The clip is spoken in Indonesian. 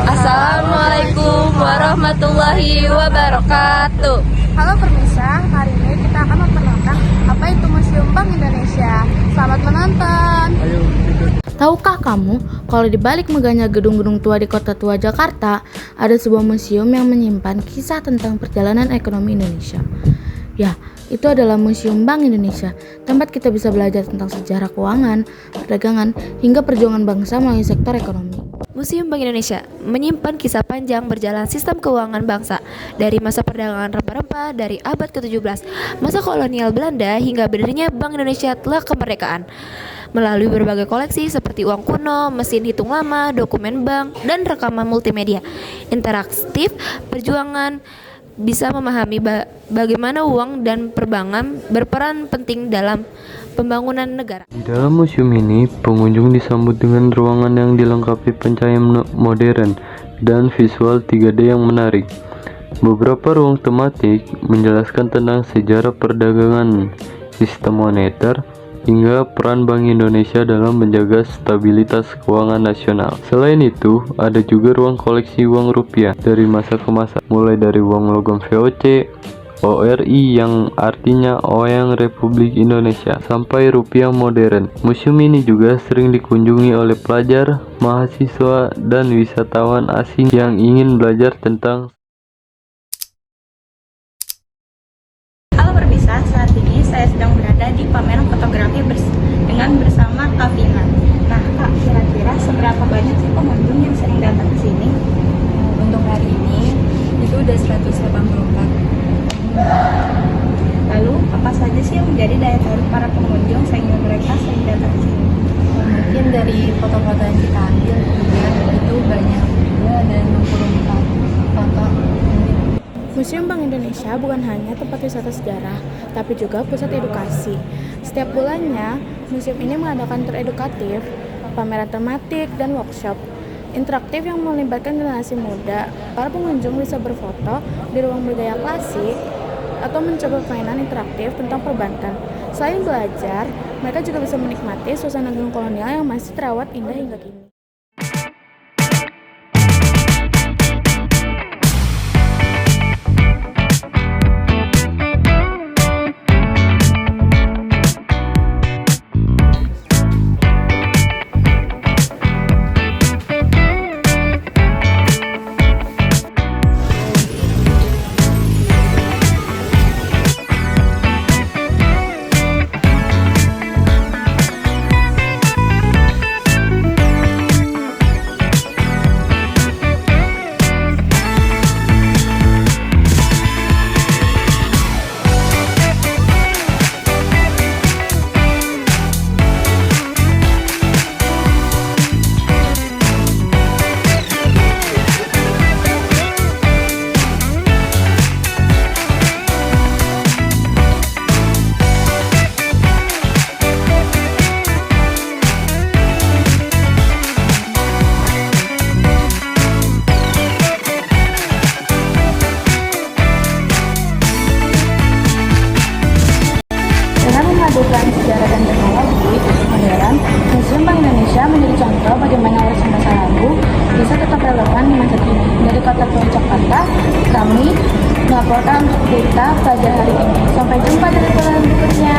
Assalamualaikum warahmatullahi wabarakatuh. Halo pemirsa, hari ini kita akan memperkenalkan apa itu Museum Bank Indonesia. Selamat menonton. Tahukah kamu kalau di balik megahnya gedung-gedung tua di kota tua Jakarta, ada sebuah museum yang menyimpan kisah tentang perjalanan ekonomi Indonesia? Ya, itu adalah Museum Bank Indonesia, tempat kita bisa belajar tentang sejarah keuangan, perdagangan, hingga perjuangan bangsa melalui sektor ekonomi. Museum Bank Indonesia menyimpan kisah panjang berjalan sistem keuangan bangsa dari masa perdagangan rempah-rempah dari abad ke-17, masa kolonial Belanda hingga berdirinya Bank Indonesia telah kemerdekaan. Melalui berbagai koleksi seperti uang kuno, mesin hitung lama, dokumen bank, dan rekaman multimedia interaktif, perjuangan bisa memahami bagaimana uang dan perbankan berperan penting dalam pembangunan negara. Di dalam museum ini, pengunjung disambut dengan ruangan yang dilengkapi pencahayaan modern dan visual 3D yang menarik. Beberapa ruang tematik menjelaskan tentang sejarah perdagangan, sistem moneter, hingga peran Bank Indonesia dalam menjaga stabilitas keuangan nasional. Selain itu, ada juga ruang koleksi uang rupiah dari masa ke masa, mulai dari uang logam VOC, ORI yang artinya Oyang Republik Indonesia, sampai rupiah modern. Museum ini juga sering dikunjungi oleh pelajar, mahasiswa, dan wisatawan asing yang ingin belajar tentang. Halo pemirsa, saat ini saya sedang berada di pameran fotografi bersama Kak Vina. Nah Kak, kira-kira seberapa banyak sih pengunjung yang sering datang ke sini? Untuk hari ini itu udah 184. Lalu apa saja sih yang menjadi daya tarik para pengunjung sehingga mereka sering datang ke sini? Mungkin dari foto-foto yang kita ambil juga itu banyak juga, ada 64 foto. Museum Bank Indonesia bukan hanya tempat wisata sejarah, tapi juga pusat edukasi. Setiap bulannya, museum ini mengadakan tur edukatif, pameran tematik, dan workshop interaktif yang melibatkan generasi muda. Para pengunjung bisa berfoto di ruang budaya klasik atau mencoba permainan interaktif tentang perbankan. Selain belajar, mereka juga bisa menikmati suasana gedung kolonial yang masih terawat indah hingga kini. Memadukan sejarah dan teknologi modern, Museum Bank Indonesia menjadi contoh bagaimana warisan masa lalu bisa tetap relevan di masa kini. Dari Kota Tua Jakarta, kami melaporkan untuk berita pelajar hari ini. Sampai jumpa di laporan berikutnya.